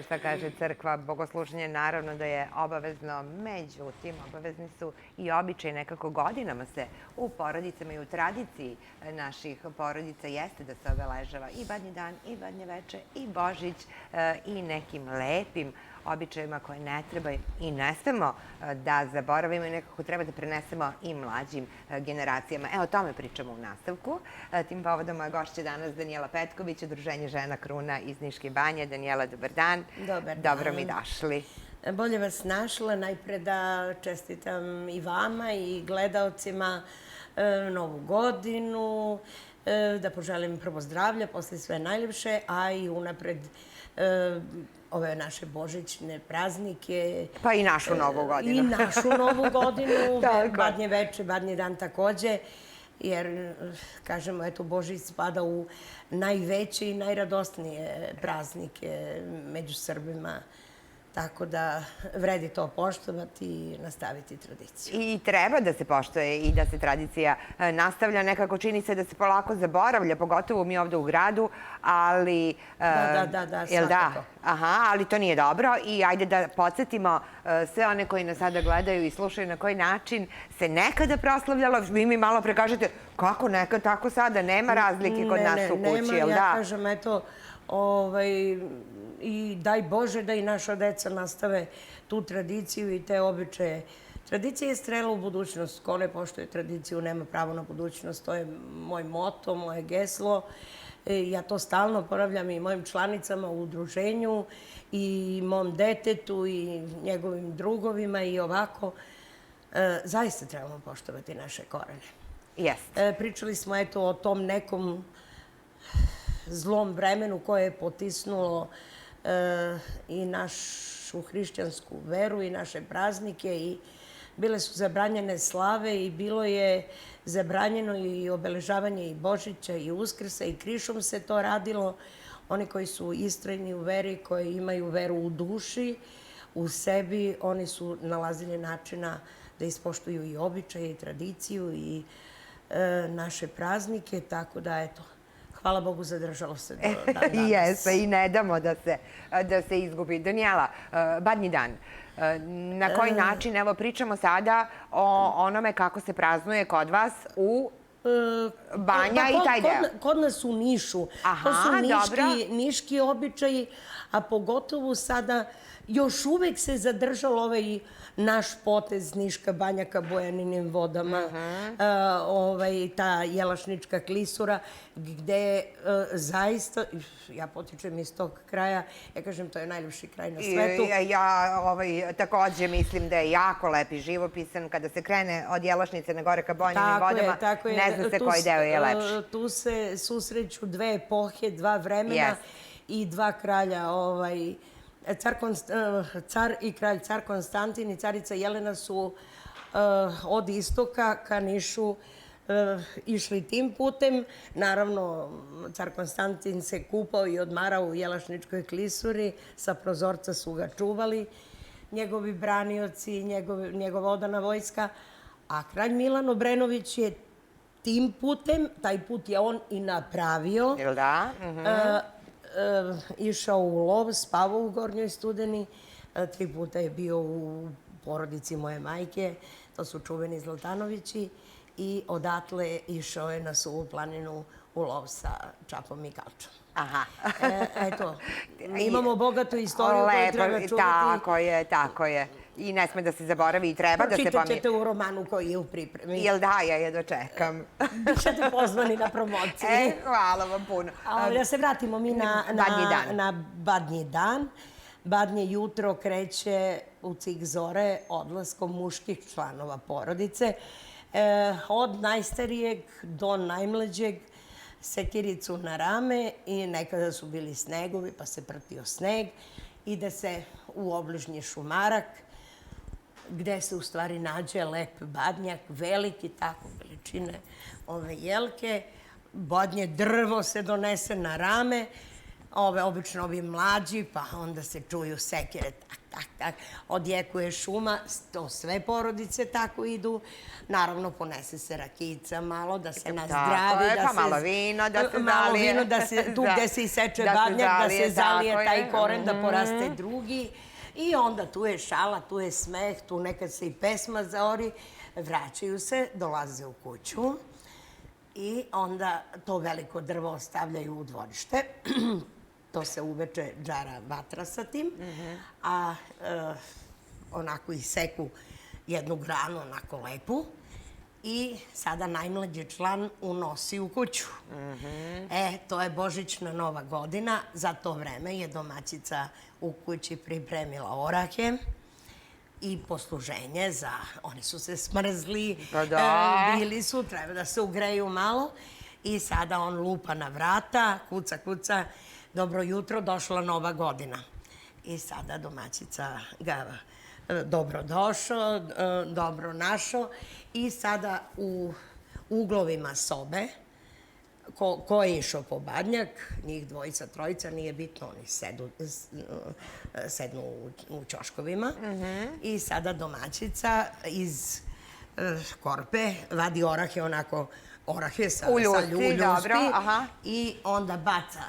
Šta kaže crkva, bogosluženje naravno da je obavezno, međutim, obavezni su i običaj nekako godinama se u porodicama i u tradiciji naših porodica jeste da se obeležava i Badnji dan, i Badnje veče, i Božić, i nekim lepim običajima koje ne treba i ne smemo da zaboravimo i nekako treba da prenesemo i mlađim generacijama. Evo, o tome pričamo u nastavku. Tim povodom moja gošća danas Danijela Petković, Udruženje žena Kruna iz Niške banje. Danijela, dobar dan. Dobar dan. Dobro mi došli. Bolje vas našla. Najpre da čestitam i vama i gledaocima Novu godinu, da poželim prvo zdravlja, posle sve najljepše, a i unapred ove naše božićne praznike. Pa i našu Novu godinu. I našu Novu godinu, Badnje veče, Badnji dan takođe, jer, kažemo, eto, Božić spada u najveće i najradosnije praznike među Srbima. Tako da vredi to poštovati i nastaviti tradiciju. I treba da se poštuje i da se tradicija nastavlja. Nekako čini se da se polako zaboravlja, pogotovo mi ovde u gradu, ali... Da, svakako. Aha, ali to nije dobro i ajde da podsjetimo sve one koji nas sada gledaju i slušaju na koji način se nekada proslavljalo. Vi mi malo pre kažete kako nekad, tako sada, nema razlike kod nas u kući, jel da? Ja kažem, eto, i daj Bože da i naša deca nastave tu tradiciju i te običaje. Tradicija je strela u budućnost. Ko ne poštuje tradiciju, nema pravo na budućnost. To je moj moto, moje geslo. Ja to stalno ponavljam i mojim članicama u udruženju i mom detetu i njegovim drugovima i ovako. Zaista trebamo poštovati naše korene. Jeste. Pričali smo, eto, o tom nekom zlom vremenu koje je potisnulo i našu hrišćansku veru i naše praznike i bile su zabranjene slave i bilo je zabranjeno i obeležavanje i Božića i Uskrsa i krišom se to radilo. Oni koji su istrajni u veri, koji imaju veru u duši, u sebi, oni su nalazili načina da ispoštuju i običaje i tradiciju i naše praznike, tako da eto, hvala Bogu, zadržalo se do danas. Jeste, i ne damo da se izgubi. Danijela, Badnji dan. Na koji način, evo, pričamo sada o onome kako se praznuje kod vas u Banja i taj deo. Kod nas u Nišu. To su niški običaji, a pogotovo sada još uvek se zadržalo ovaj naš potez Niška banja ka Bojaninim vodama, ta Jelašnička klisura, gde zaista, ja potičem iz tog kraja, ja kažem, to je najljepši kraj na svetu. Ja takođe mislim da je jako lep i živopisan. Kada se krene od Jelašnice na gore ka Bojaninim vodama, ne zna se koji deo je lepši. Tu se susreću dve epohe, dva vremena i dva kralja. Car i kralj, car Konstantin i carica Jelena su od istoka ka Nišu išli tim putem. Naravno, car Konstantin se kupao i odmarao u Jelašničkoj klisuri, sa prozorca su ga čuvali njegovi branioci, njegova odana vojska, a kralj Milan Obrenović je tim putem, taj put je on i napravio, Jel da? išao u lov, spavao u Gornjoj Studeni, 3 puta je bio u porodici moje majke, to su čuveni Zlatanovići, i odatle išao je na Suvu planinu u lov sa Čapom i Kalčom. Aha. Eto, imamo bogatu istoriju koju treba čuvati. Tako je. I ne sme da se zaboravi i treba da se Pročitat ćete u romanu koji je u pripremi. Jel da, ja je dočekam. Bićete pozvani na promociji. Hvala vam puno. Da se vratimo mi na Badnji dan. Badnje jutro kreće u cik zore odlaskom muških članova porodice. Od najstarijeg do najmlađeg sekiricu na rame i nekada su bili snegovi pa se prtio sneg. Ide se u obližnji šumarak gde se u stvari nađe lep badnjak, veliki, tako veličine ove jelke. Badnje drvo se donese na rame. obično ovi mlađi, pa onda se čuju sekire, tak, tak, tak, odjekuje šuma, to sve porodice tako idu. Naravno, ponese se rakijica malo, da se nazdravi. Pa malo vino da se zalije. Malo vino, tu gde se iseče badnjak, da se zalije taj koren, da poraste drugi. I onda tu je šala, tu je smeh, tu nekad se i pesma zaori. Vraćaju se, dolaze u kuću i onda to veliko drvo ostavljaju u dvorište. To se uveče džara vatra sa tim, a onako iseku jednu granu, onako lepu, i sada najmlađi član unosi u kuću. To je božićna Nova godina. Za to vreme je domaćica u kući pripremila orahe i posluženje za... Oni su se smrzli, bili su, treba da se ugreju malo. I sada on lupa na vrata, kuca, kuca, dobro jutro, došla Nova godina. I sada domaćica ga dobro došao, dobro našao. I sada u uglovima sobe, ko je išao po badnjak, njih dvojica, trojica, nije bitno, oni sednu u ćoškovima. I sada domaćica iz korpe vadi orahe, onako, orahe sa ljuljuspi i onda baca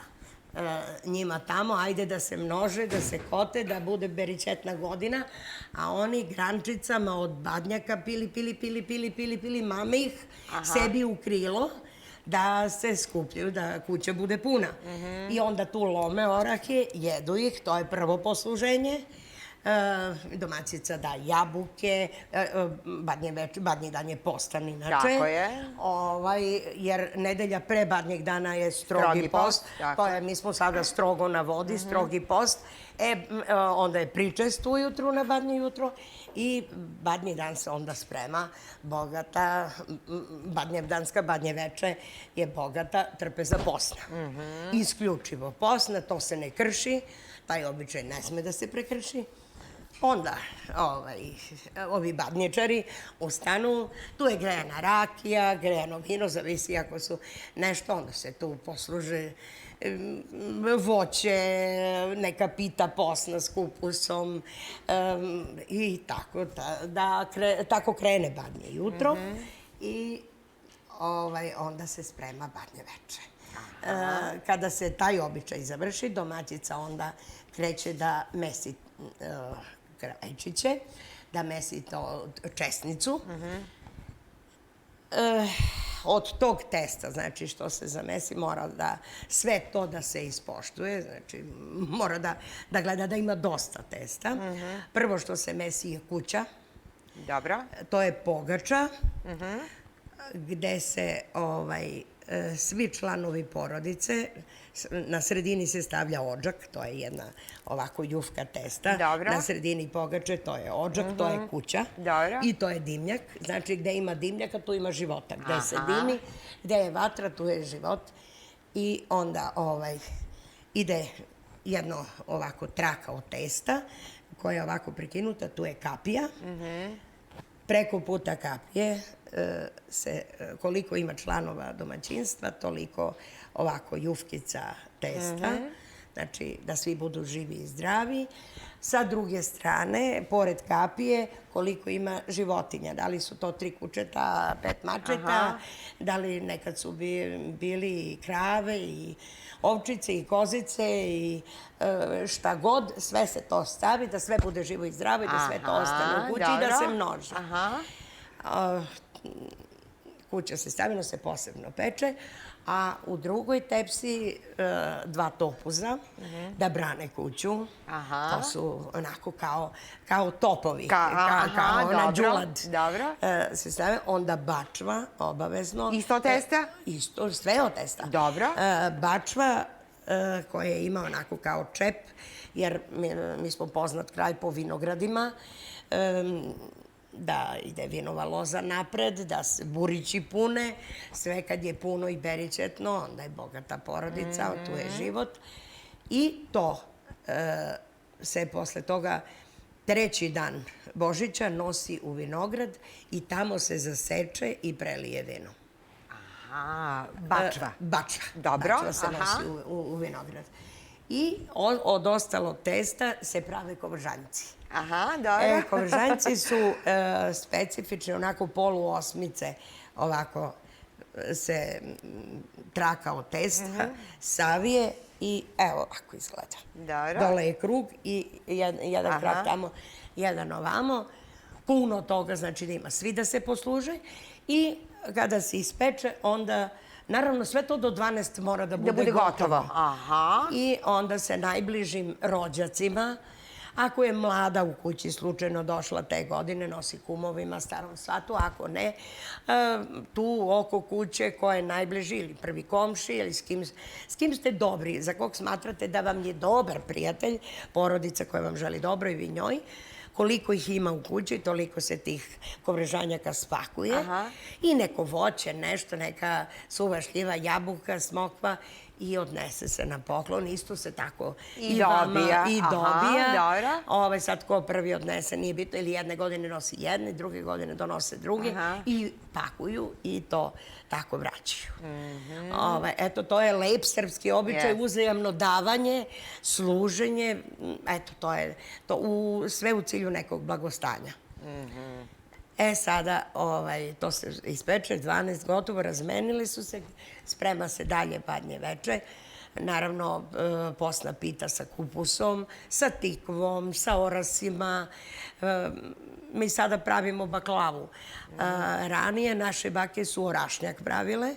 njima tamo, ajde da se množe, da se kote, da bude beričetna godina, a oni grančicama od badnjaka pili, mame ih sebi u krilo, da se skupljaju, da kuća bude puna. I onda tu lome orahe, jedu ih, to je prvo posluženje. Domaćica da jabuke, badnji dan je postan inače. Tako je. Jer nedelja pre badnjeg dana je strogi post. Mi smo sada strogo na vodi, strogi post. Onda je pričest ujutru na badnje jutro i badnji dan se onda sprema bogata, badnjevdanska, badnje veče je bogata trpeza posna. Isključivo posna, to se ne krši, taj običaj ne sme da se prekrši. Onda ovi badnječari ustanu, tu je grejana rakija, grejano vino, zavisi ako su nešto, onda se tu posluže voće, neka pita posna s kupusom i tako, tako krene badnje jutro i onda se sprema badnje veče. Kada se taj običaj završi, domaćica onda kreće da mesi krajčiće, da mesi to česnicu. Od tog testa, znači što se zamesi, mora da sve to da se ispoštuje, znači mora da gleda da ima dosta testa. Prvo što se mesi je kuća. Dobro. To je pogača, gde se svi članovi porodice, na sredini se stavlja odžak, to je jedna ovako jufka testa. Dobro. Na sredini pogače, to je odžak, to je kuća. Dobro. I to je dimnjak. Znači, gde ima dimnjaka, tu ima života. Gde se dimi, gde je vatra, tu je život. I onda ide jedno ovako traka od testa, koja je ovako prekinuta, tu je kapija. Preko puta kapije koliko ima članova domaćinstva, toliko ovako jufkica testa, znači da svi budu živi i zdravi. Sa druge strane, pored kapije, koliko ima životinja, da li su to 3 kučeta, 5 mačeta, da li nekad su bili i krave i ovčice i kozice i šta god, sve se to stavi, da sve bude živo i zdravo i da sve to ostane u kući i da se množi. Kuća se stavi, se posebno peče, a u drugoj tepsi 2 topuza da brane kuću. To su onako kao topovi, kao na đulad se stave. Onda bačva, obavezno. Isto testa? Isto, sve od testa. Dobro. Bačva koja ima onako kao čep, jer mi smo poznat kraj po vinogradima, da ide vinova loza napred, da se burići pune, sve kad je puno i beričetno, onda je bogata porodica, tu je život. I to se posle toga 3. dan Božića nosi u vinograd i tamo se zaseče i prelije vino. Bačva. Bačva. Dobro. Bačva se nosi u vinograd. I od ostalog testa se prave kovržanjci. Aha, dobro. Kovržanjci su specifični, onako poluosmice, ovako se traka od testa, savije i evo ovako izgleda. Dobro. Dole je krug i jedan krak tamo, jedan ovamo. Puno toga, znači da ima svi da se posluže. I kada se ispeče, onda, naravno sve to do 12 mora da bude gotovo. Aha. I onda se najbližim rođacima, ako je mlada u kući slučajno došla te godine, nosi kumovima, starom svatu, ako ne, tu oko kuće ko je najbliži ili prvi komši ili s kim ste dobri, za kog smatrate da vam je dobar prijatelj, porodica koja vam želi dobro i vi njoj, koliko ih ima u kući, toliko se tih kovrežanjaka spakuje. I neko voće, nešto, neka suva šljiva, jabuka, smokva i odnese se na poklon. Isto se tako I dobija. I Aha, dobija. dobro. Sad ko prvi odnese, nije bitno, ili jedne godine nosi jedne, druge godine donose druge i pakuju i to tako vraćaju. Eto, to je lep srpski običaj, uzajamno davanje, služenje, eto, to je sve u cilju nekog blagostanja. Sada, to se ispeče, 12 gotovo, razmenili su se, sprema se dalje badnje veče. Naravno, posna pita sa kupusom, sa tikvom, sa orasima. Mi sada pravimo baklavu. Ranije naše bake su orašnjak pravile.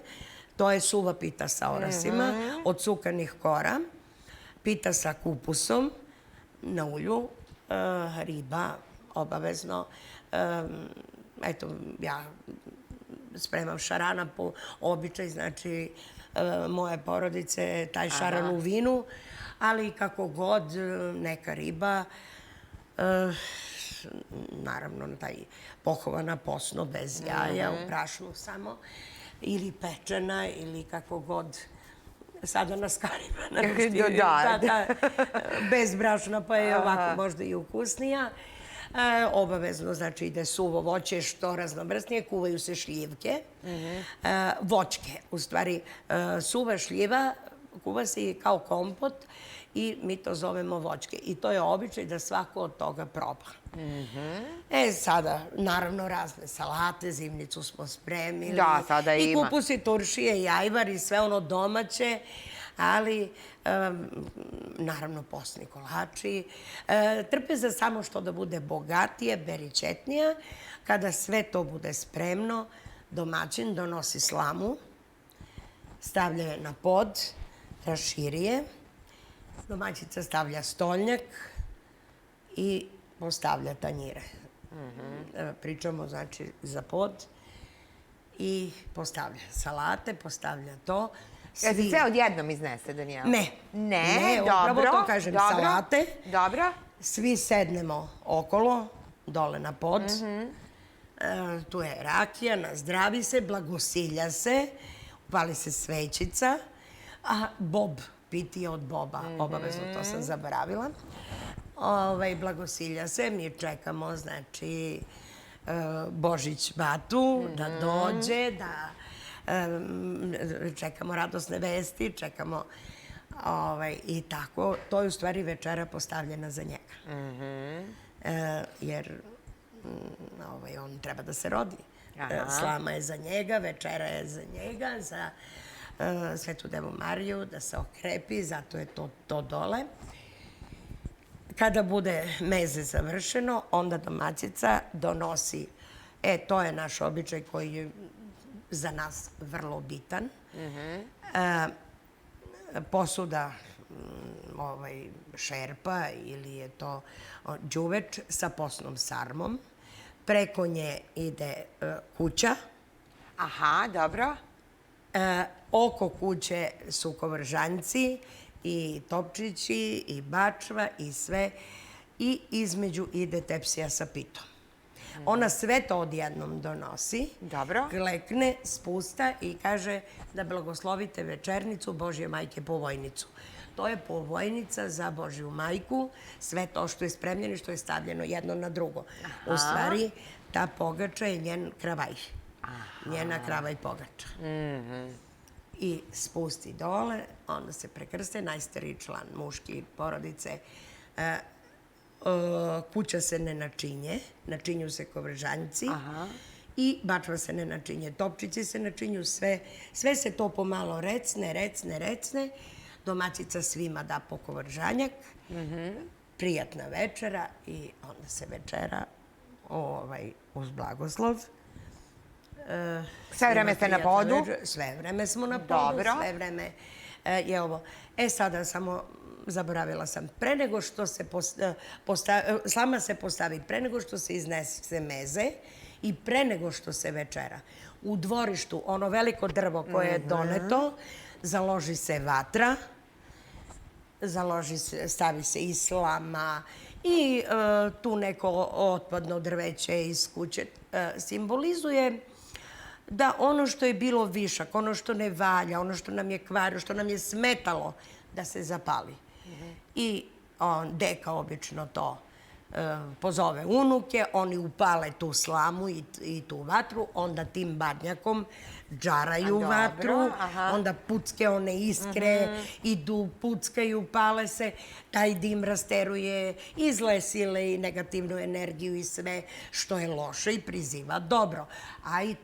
To je suva pita sa orasima od sukanih kora. Pita sa kupusom na ulju, riba, obavezno. Eto, ja spremam šarana po običaj, znači moje porodice, taj šaran u vinu, ali kako god, neka riba, naravno taj pohovana posno, bez jaja, u brašnu samo, ili pečena, ili kako god. Sada na skalima, bez brašna, pa je ovako možda i ukusnija. Obavezno, znači, ide suvo voće, što raznovrsnije, kuvaju se šljivke, voćke, u stvari, suva šljiva, kuva se i kao kompot i mi to zovemo voćke. I to je običaj da svako od toga proba. Sada, naravno, razne salate, zimnicu smo spremili. Da, sada ima. I kupus i turšije, i ajvar i sve ono domaće, ali naravno posni kolači. Trpe za samo što da bude bogatije, beričetnija. Kada sve to bude spremno, domaćin donosi slamu, stavlja je na pod, raširi je, domaćica stavlja stolnjak i postavlja tanjire. Pričamo, znači, za pod i postavlja salate, postavlja to. Jel se sve odjednom iznese, Danijela? Ne. Ne, Upravo dobro. to kažem, salate. Dobro. Svi sednemo okolo, dole na pod. Tu je rakija, nazdravi se, blagosilja se, upali se svećica, a bob, pitije od boba, obavezno, to sam zaboravila. Blagosilja se, mi čekamo, znači, Božić batu da dođe, da čekamo radosne vesti, čekamo i tako. To je u stvari večera postavljena za njega. Jer on treba da se rodi. Slama je za njega, večera je za njega, za Svetu Devu Mariju, da se okrepi, zato je to dole. Kada bude meze završeno, onda domaćica donosi, to je naš običaj koji je za nas vrlo bitan, posuda šerpa ili je to đuveč sa posnom sarmom. Preko nje ide kuća. Aha, dobro. Oko kuće su kovržanjci i topčići i bačva i sve. I između ide tepsija sa pitom. Ona sve to odjednom donosi, klekne, spusta i kaže da blagoslovite večernicu Božje majke povojnicu. To je povojnica za Božju majku, sve to što je spremljeno i što je stavljeno jedno na drugo. U stvari, ta pogača je njen kravaj. Njena kravaj pogača. i spusti dole, onda se prekrste, najstariji član muški porodice, kuća se ne načinje, načinju se kovržanjci i bačva se ne načinje, topčići se načinju, sve se to pomalo recne, domaćica svima da po kovržanjak, prijatna večera i onda se večera uz blagoslov. Sve vreme ste na podu? Sve vreme smo na podu, Dobro. sve vreme je ovo. Sada samo zaboravila sam, pre nego što se slama se postavi, pre nego što se iznese meze i pre nego što se večera. U dvorištu, ono veliko drvo koje je doneto, založi se vatra, stavi se i slama i tu neko otpadno drveće iz kuće simbolizuje da ono što je bilo višak, ono što ne valja, ono što nam je kvarilo, što nam je smetalo, da se zapali. I deka obično to pozove unuke, oni upale tu slamu i tu vatru, onda tim badnjakom džaraju vatru, onda pucke one iskre, idu, puckaju, pale se, taj dim rasteruje i zle sile i negativnu energiju i sve što je loše i priziva dobro. A i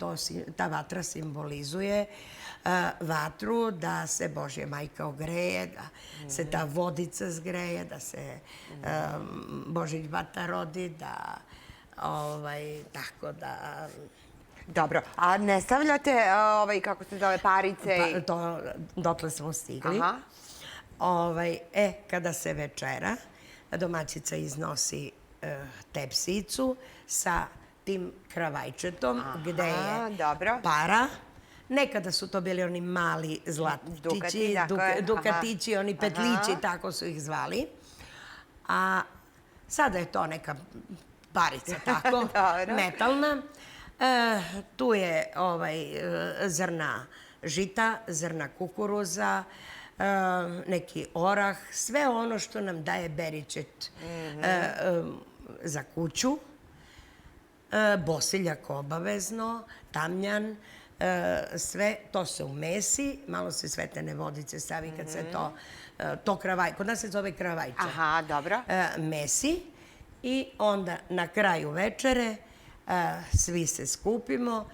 ta vatra simbolizuje vatru, da se Božja majka ogreje, da se ta vodica zgreje, da se Božić bata rodi, tako da... Dobro, a ne stavljate, kako se zove, parice? Dotle smo stigli. Kada se večera, domaćica iznosi tepsicu sa tim kravajčetom gde je para. Nekada su to bili oni mali zlatići, dukatići, oni petlići, tako su ih zvali. A sada je to neka parica, tako, metalna. Tu je zrna žita, zrna kukuruza, neki orah, sve ono što nam daje beričet za kuću. Bosiljak obavezno, tamjan, sve to se umesi, malo se svetene vodice stavi kad se to kravaj, kod nas se zove kravajče. Aha, dobro. Mesi i onda na kraju večere svi se skupimo,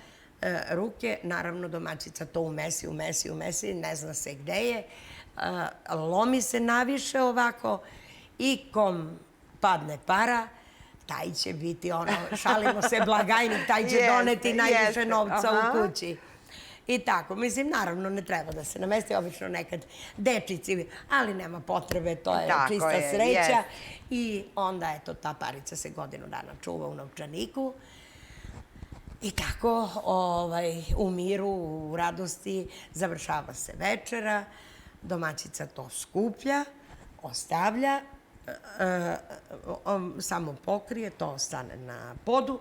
ruke, naravno domaćica to umesi, ne zna se gde je, lomi se naviše ovako i kom padne para, taj će biti šalimo se blagajnik, taj će doneti najviše novca u kući. I tako, mislim, naravno ne treba da se namesti, obično nekad dečici, ali nema potrebe, to je čista sreća. I onda, eto, ta parica se godinu dana čuva u novčaniku. I tako, u miru, u radosti, završava se večera, domaćica to skuplja, ostavlja, samo pokrije, to ostane na podu.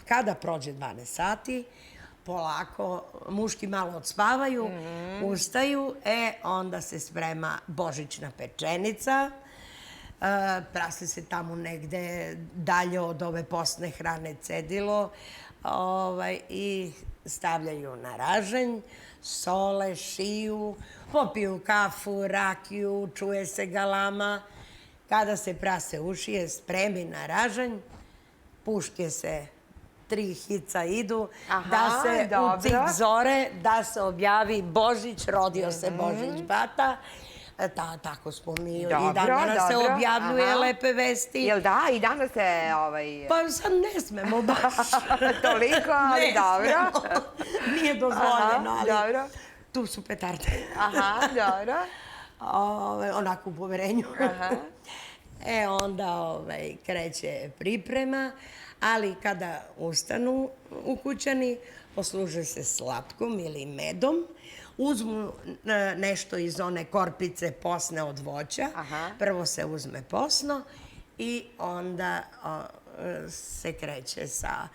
Kada prođe 12 sati, polako, muški malo odspavaju, ustaju, onda se sprema božićna pečenica, prasli se tamo negde dalje od ove postne hrane cedilo i stavljaju na raženj, sole, šiju, popiju kafu, rakiju, čuje se galama. Kada se prase ušije, spremi na raženj, puške se 3 hica idu, da se u cik zore, da se objavi Božić, rodio se Božić bata. Tako smo mi i danas se objavljuje lepe vesti. Jel da? I danas se... Pa sad ne smemo baš. Toliko, ali dobro. Nije dozvoljeno, ali tu su petarde. Aha, dobro. Onako u poverenju. Onda kreće priprema, ali kada ustanu ukućani, posluže se slatkom ili medom, uzmu nešto iz one korpice posne od voća, prvo se uzme posno i onda se kreće sa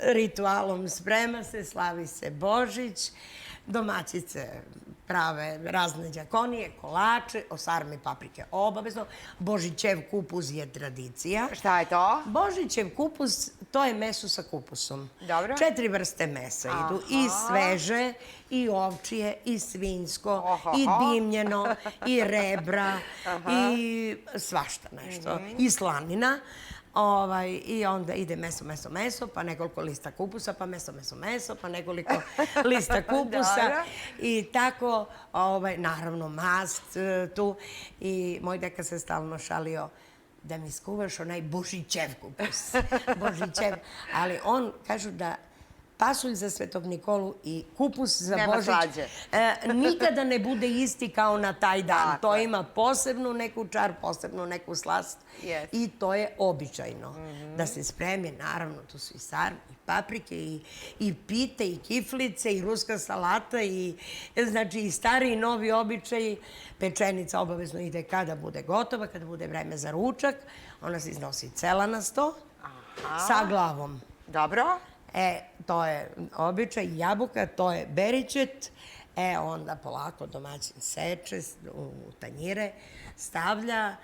ritualom, sprema se, slavi se Božić, domaćice prave razne đakonije, kolače, sarme, paprike obavezno. Božićev kupus je tradicija. Šta je to? Božićev kupus, To je meso sa kupusom. Dobro. 4 vrste mesa idu. I sveže, i ovčije, i svinjsko, i dimljeno, i rebra, i svašta nešto. I slanina. I onda ide meso, pa nekoliko lista kupusa, pa meso, pa nekoliko lista kupusa. I tako, naravno, mast tu. I moj deka se stalno šalio da mi skuvaš onaj Božićev kupus. Božićev. Ali on, kažu da pasulj za Svetog Nikolu i kupus za Božić nikada ne bude isti kao na taj dan. To ima posebnu neku čar, posebnu neku slast i to je običajno. Da se spremi, naravno, tu su i sarme, i paprike, i pite, i kiflice, i ruska salata, znači i stari i novi običaji. Pečenica obavezno ide kada bude gotova, kada bude vreme za ručak. Ona se iznosi cela na sto, sa glavom. Dobro. To je običaj, jabuka, to je beričet. Onda polako domaćin seče u tanjire, stavlja.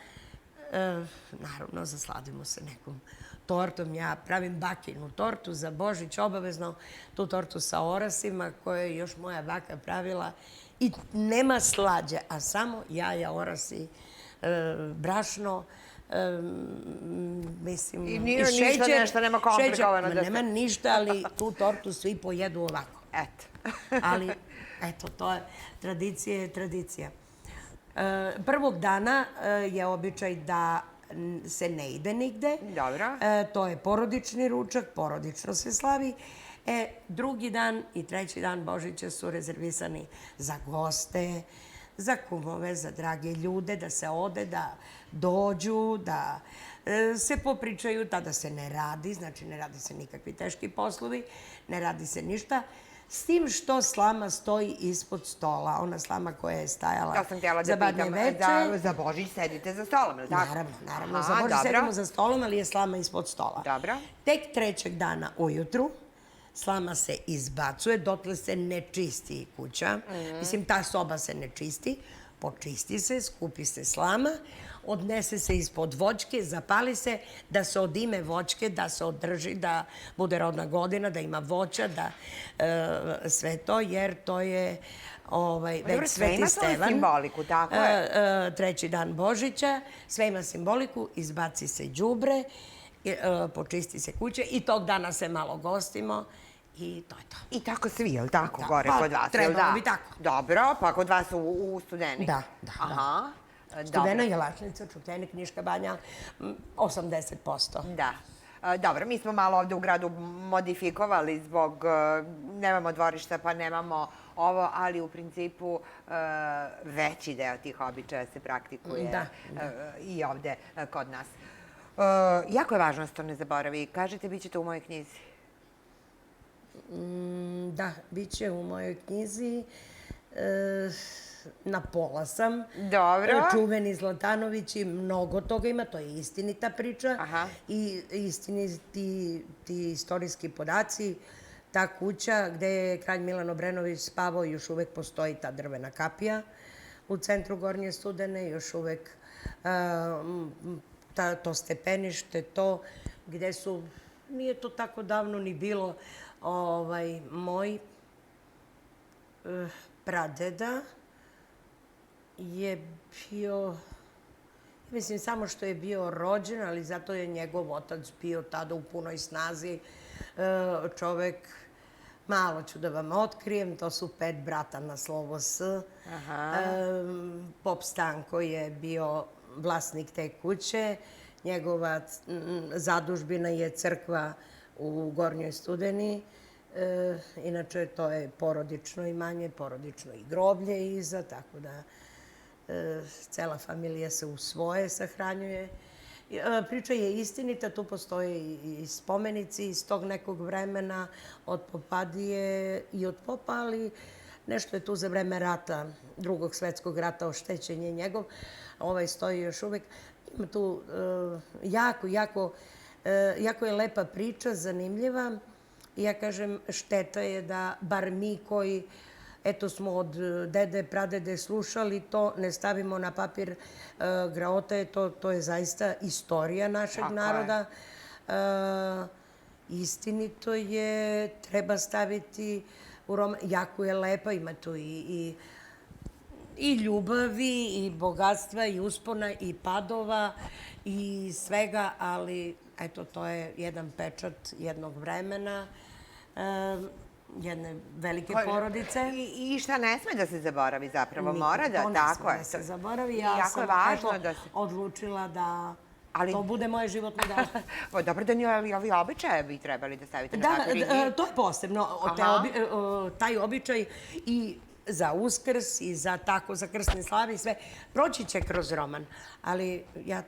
Naravno, zasladimo se nekom tortom. Ja pravim bakinu tortu za Božić, obavezno tu tortu sa orasima koju je još moja baka pravila. I nema slađe, a samo jaja, orasi, brašno, mislim, i šećer. I ništa nešto, nema komplikovano. Nema ništa, ali tu tortu svi pojedu ovako. Eto. Ali, eto, to je tradicija. Prvog dana je običaj da se ne ide nigde. Dobro. To je porodični ručak, porodično se slavi. Drugi dan i treći dan Božića su rezervisani za goste, za kumove, za drage ljude, da se ode, da dođu, da se popričaju. Tada se ne radi, znači ne radi se nikakvi teški poslovi, ne radi se ništa. S tim što slama stoji ispod stola. Ona slama koja je stajala za Badnje veče. Za Božić sedite za stolom, ili tako? Naravno. Za Božić sedimo za stolom, ali je slama ispod stola. Dobro. Tek trećeg dana ujutru slama se izbacuje, dotle se ne čisti kuća. Mislim, ta soba se ne čisti. Počisti se, skupi se slama, odnese se ispod voćke, zapali se, da se odime voćke, da se održi, da bude rodna godina, da ima voća, da sve to, jer to je već Sveti Stevan. Sve ima simboliku, tako je. Treći dan Božića, sve ima simboliku, izbaci se đubre, počisti se kuće i tog dana se malo gostimo. I to je to. I tako svi, je li tako, gore kod vas? Trebalo bi tako. Dobro, pa kod vas u Studeni? Da. Studena, Jelačnica, Čukenik, Niška banja, 80%. Da. Dobro, mi smo malo ovde u gradu modifikovali zbog, nemamo dvorišta pa nemamo ovo, ali u principu veći deo tih običaja se praktikuje i ovde kod nas. Jako je važno da se to ne zaboravi. Kažete, bit će to u mojoj knjizi? Da, bit će u mojoj knjizi. Na pola sam. Dobro. Čuveni Zlatanovići, mnogo toga ima, to je istinita priča. I istiniti ti istorijski podaci. Ta kuća gde je kralj Milan Obrenović spavao, još uvek postoji ta drvena kapija u centru Gornje Studene, još uvek to stepenište, to gde su, nije to tako davno ni bilo, moj pradeda je bio, mislim samo što je bio rođen, ali zato je njegov otac bio tada u punoj snazi čovek. Malo ću da vam otkrijem, to su 5 brata na slovo S. Pop Stanko je bio vlasnik te kuće. Njegova zadužbina je crkva u Gornjoj Studeni. Inače, to je porodično imanje, porodično i groblje iza, tako da cela familija se u svoje sahranjuje. Priča je istinita, tu postoje i spomenici iz tog nekog vremena, od Popadije i od Popa, ali nešto je tu za vreme rata, Drugog svetskog rata, oštećen je njegov. Ovaj stoji još uvek. Ima tu jako je lepa priča, zanimljiva. I ja kažem, šteta je da bar mi koji smo od dede, pradede slušali to, ne stavimo na papir. Graota je to je zaista istorija našeg naroda. istinito je, treba staviti u roman. Jako je lepa, ima tu i ljubavi, i bogatstva, i uspona, i padova, i svega, ali eto, to je jedan pečat jednog vremena, jedne velike porodice. I šta ne sme da se zaboravi zapravo, mora da, To ne tako sme je. da se zaboravi. I Ja jako sam je važno eto, da se... odlučila da Ali- to bude moje životno delo. Dobro, da nije, ali ovi običaje bi trebali da stavite na papir. To je posebno. Taj običaj i za Uskrs i za krsne slave i sve, proći će kroz roman. Ali ja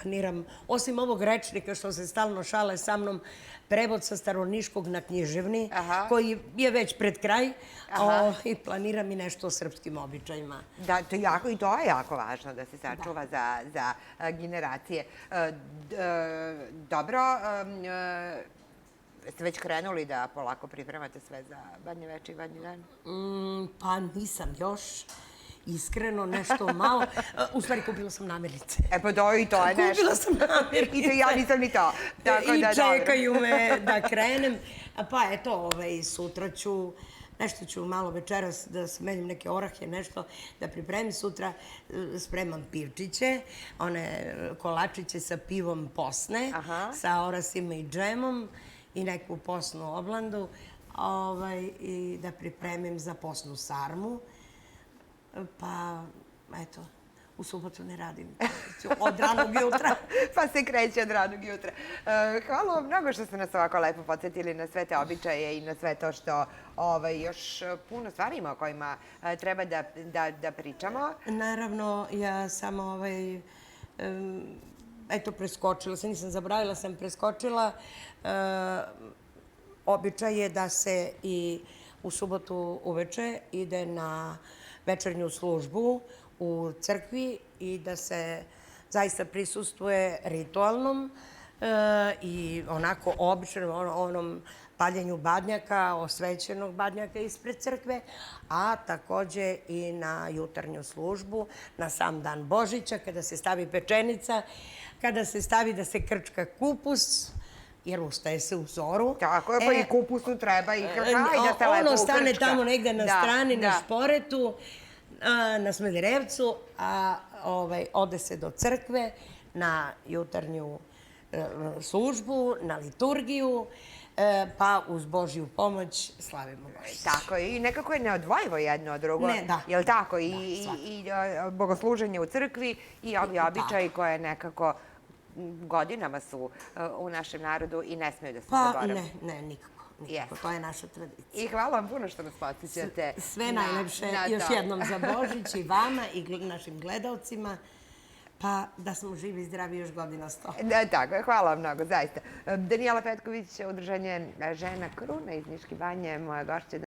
planiram, osim ovog rečnika što se stalno šale sa mnom, prevod sa starovniškog na književni, koji je već pred kraj, i planiram i nešto o srpskim običajima. Da, i to je jako važno da se sačuva za generacije. Dobro, ste već krenuli da polako pripremate sve za Badnje veče i Badnji dan? Pa nisam još. Iskreno, nešto malo. U stvari, kupila sam namirnice. E pa i to je nešto. Kupila sam namirnice. I to ja nisam ni to. I čekaju me da krenem. Pa eto, sutra ću, nešto ću malo večeras da smelim neke orahe, nešto da pripremim. Sutra spremam pivčiće, one kolačiće sa pivom posne, sa orasima i džemom i neku posnu oblandu i da pripremim za posnu sarmu. Pa, eto, u subotu ne radim. Od ranog jutra. Pa se kreće od ranog jutra. Hvala vam mnogo što ste nas ovako lepo podsjetili na sve te običaje i na sve to što još puno stvari ima o kojima treba da pričamo. Naravno, ja samo eto, preskočila sam, nisam zaboravila, sam preskočila. Običaj je da se i u subotu uveče ide na večernju službu u crkvi i da se zaista prisustvuje ritualnom i onako običnom onom paljenju badnjaka, osvećenog badnjaka ispred crkve, a takođe i na jutarnju službu, na sam dan Božića, kada se stavi pečenica, kada se stavi da se krčka kupus, jer ustaje se u zoru. Tako je, pa i kupusu treba i da se lepo ukrčka. Ono stane tamo negde na strani, na šporetu, na Smederevcu, a ode se do crkve na jutarnju službu, na liturgiju, pa uz Božju pomoć slavimo Božić. Tako je, i nekako je neodvojivo jedno od drugo. Ne, da. Je li tako? I bogosluženje u crkvi i ovi običaji koje nekako godinama su u našem narodu i ne smeju da se zaborave. Pa ne, nikako. To je naša tradicija. I hvala vam puno što nas podsjećate. Sve najlepše još jednom za Božić i vama i našim gledalcima. Pa da smo živi i zdravi još godina 100. Tako je, hvala vam mnogo, zaista. Danijela Petković, Udruženje žena Kruna iz Niške banje, moja gošća.